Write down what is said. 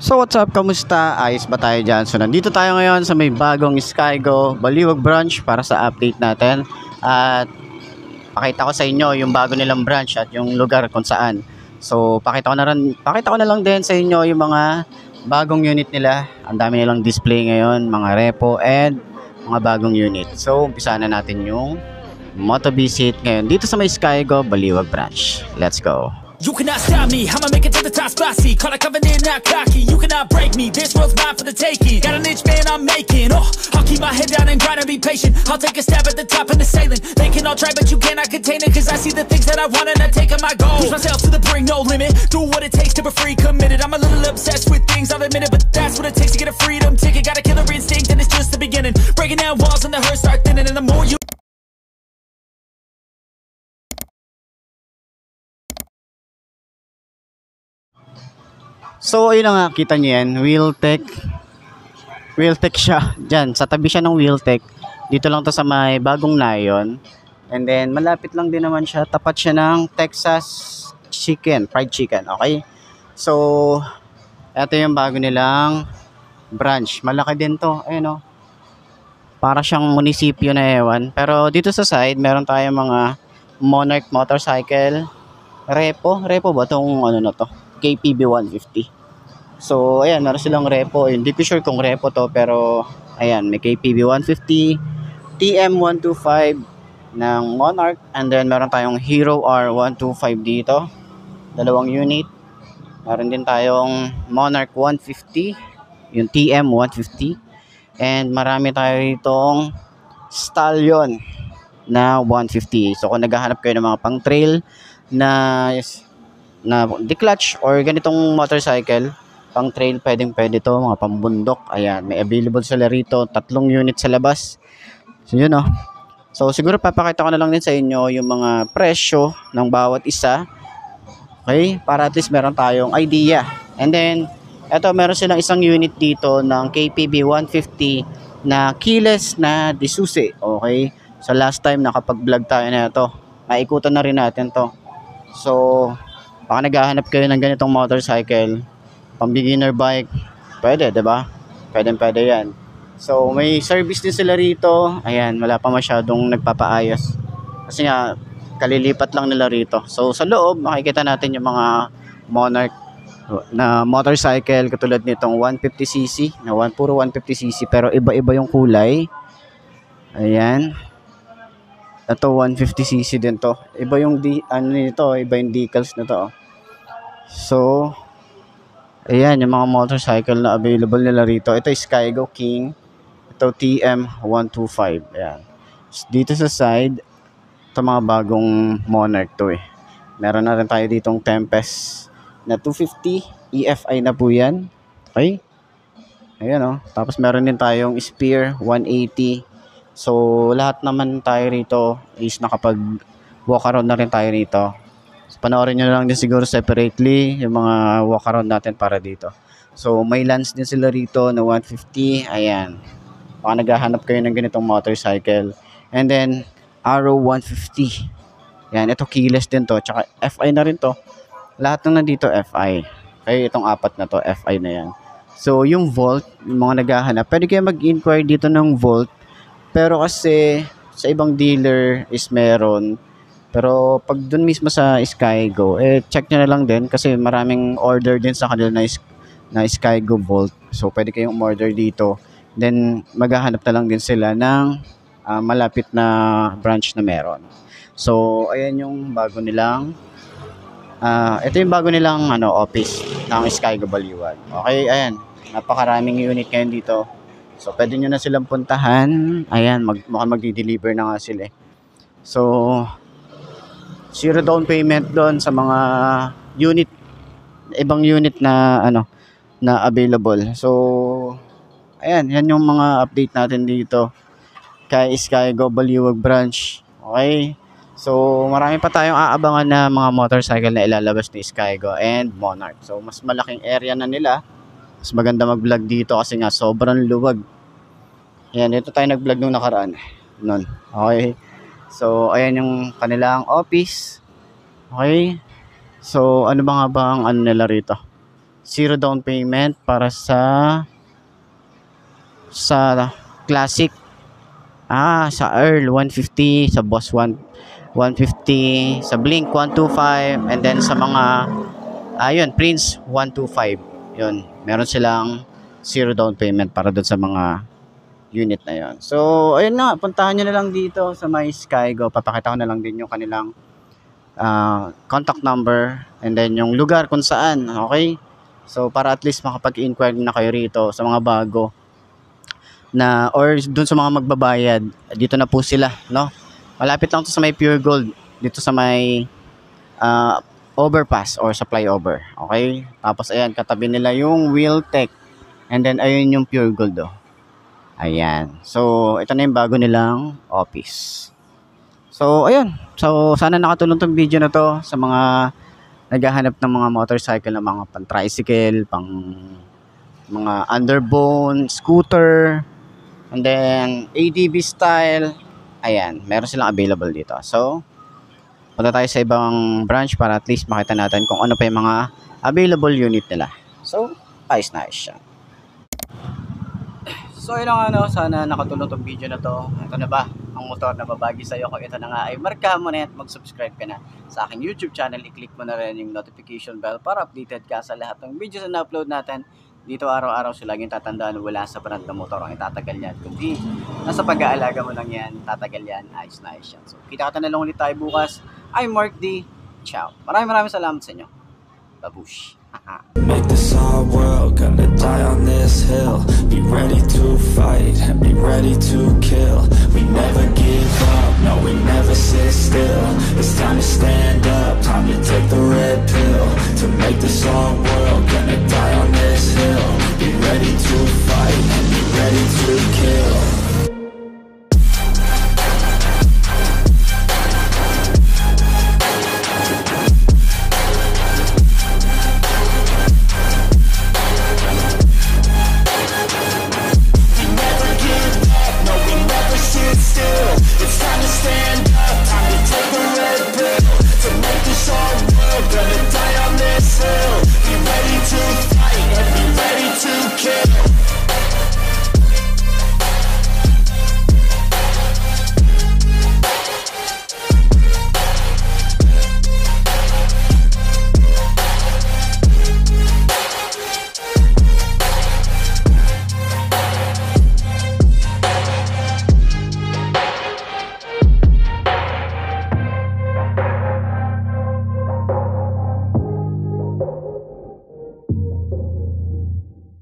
So what's up, kamusta? Ayos ba tayo dyan? So nandito tayo ngayon sa may bagong Skygo Baliwag branch para sa update natin. At pakita ko sa inyo yung bago nilang branch at yung lugar kung saan. So pakita ko na lang din sa inyo yung mga bagong unit nila. Ang dami nilang display ngayon, mga repo and mga bagong unit. So umpisa na natin yung moto visit ngayon dito sa may Skygo Baliwag branch. Let's go! You cannot stop me, I'ma make it to the top spicy. Call it covenant, not cocky. You cannot break me, this world's mine for the taking. Got an itch, man, I'm making. I'll keep my head down and grind and be patient. I'll take a stab at the top and the sailing. They can all try, but you cannot contain it. Cause I see the things that I want and I take on my goal. Push myself to the brink, no limit. Do what it takes to be free, committed. I'm a little obsessed with things, I'll admit it. But that's what it takes to get a freedom ticket. Got a killer instinct and it's just the beginning. Breaking down walls and the hurt start thinning. And the more you So ayun na nga, kita niyo yan, Wheeltech siya, dyan, sa tabi siya ng Wheeltech, dito lang to sa may bagong Nayon, and then malapit lang din naman siya, tapat siya ng Texas fried chicken, okay? So, ito yung bago nilang branch, malaki din to, ayun o, para siyang munisipyo na ewan, pero dito sa side, meron tayong mga Monarch motorcycle, repo ba tong ano na to? KPB 150. So, ayan, meron silang repo. Hindi ko sure kung repo to, pero ayan, may KPB 150, TM 125 ng Monarch, and then meron tayong Hero R125 dito. Dalawang unit. Meron din tayong Monarch 150, yung TM 150. And marami tayo ditong Stallion na 150. So, kung naghahanap kayo ng mga pang-trail na declutch or ganitong motorcycle pang trail, pwede to, mga pambundok, ayan, may available sila rito, 3 unit sa labas. So yun so siguro papakita ko na lang din sa inyo yung mga presyo ng bawat isa, okay, para at least meron tayong idea. And then eto, meron silang isang unit dito ng KPB 150 na keyless na Disusi, okay. So last time nakapag-vlog tayo na ito, naikutan na rin natin to. So baka naghahanap kayo ng ganitong motorcycle, pang beginner bike, pwede, diba? Pwede yan. So, may service din sila rito. Ayan, wala pa masyadong nagpapaayos. Kasi nga, kalilipat lang nila rito. So, sa loob, makikita natin yung mga Monarch na motorcycle, katulad nitong 150cc, puro 150cc, pero iba-iba yung kulay. Ayan. Ito 150cc din to. Iba yung iba yung decals na to. So, ayan yung mga motorcycle na available nila rito. Ito is Skygo King. Ito TM 125. Ayan. Dito sa side, ito mga bagong Monarch to eh. Meron na rin tayo ditong Tempest na 250. EFI na po yan. Okay? Ayan Tapos meron din tayong Spear 180. So, lahat naman tayo rito is nakapag-walk around na rin tayo rito. So, panoorin nyo na lang din siguro separately yung mga walk around natin para dito. So, may Lance din sila rito na 150. Ayan. Baka naghahanap kayo ng ganitong motorcycle. And then, Arrow 150. Ayan, ito keyless din to. Tsaka FI na rin to. Lahat ng nandito FI. Okay, itong apat na to, FI na yan. So, yung Volt, yung mga naghahanap, pwede kayo mag-inquire dito ng Volt. Pero kasi sa ibang dealer is meron. Pero pag dun mismo sa Skygo, check nyo na lang din kasi maraming order din sa kanila na Skygo Volt. So pwede kayong order dito. Then maghahanap na lang din sila ng malapit na branch na meron. So ayan yung bago nilang ito yung bago nilang office ng Skygo Baliwag. Okay, ayan. Napakaraming unit ngayon dito. So, pwede nyo na silang puntahan. Ayan, mukhang magdi-deliver na nga sila. So, 0 down payment doon sa mga unit, ibang unit na na available. So, ayan, yan yung mga update natin dito kay Skygo Baliwag branch. Okay? So, marami pa tayong aabangan na mga motorcycle na ilalabas ni Skygo and Monarch. So, mas malaking area na nila. Mas maganda mag-vlog dito kasi nga sobrang luwag. Ayan, dito tayo nag-vlog nung nakaraan. Okay. So, ayan yung kanilang office. Okay. So, ano ba nga ba ang nila rito? 0 down payment para sa Classic. Sa Earl 150, sa Boss 150, sa Blink 125, and then sa mga Prince 125. Yun, meron silang 0 down payment para doon sa mga unit na yon. So, ayun na, puntahan nyo na lang dito sa My Skygo. Papakita ko na lang din yung kanilang contact number and then yung lugar kung saan, okay? So, para at least makapag-inquire na kayo rito sa mga bago na or dun sa mga magbabayad, dito na po sila, no? Malapit lang to sa may Pure Gold, dito sa may overpass or sa flyover, okay? Tapos ayan, katabi nila yung Wheeltech, and then ayun yung Pure Gold, oh. Ayan. So, ito na yung bago nilang office. So, ayun. So, sana nakatulong tong video na to sa mga naghahanap ng mga motorcycle, ng mga pan-tricycle, pang mga underbone, scooter, and then ADV style. Ayan, meron silang available dito. So, punta tayo sa ibang branch para at least makita natin kung ano pa yung mga available unit nila. So, nice siya. So, yun lang sana nakatulong tong video na to. Ito na ba ang motor na babagi sa'yo? Kung ito na nga ay marka mo na at mag-subscribe ka na sa aking YouTube channel. I-click mo na rin yung notification bell para updated ka sa lahat ng videos na na-upload natin. Dito araw-araw so laging tatandaan, wala sa brand ng motor ang itatagal yan. Kundi nasa pag-aalaga mo lang yan, tatagal yan, nice yan. So kita-kita na lang ulit tayo bukas. I'm Mark D. Ciao. Maraming salamat sa inyo. Babush. Make this our world, gonna die on this hill. Be ready to fight and be ready to kill. We never give up, no we never sit still. It's time to stand up, time to take the red pill. To make this our world, gonna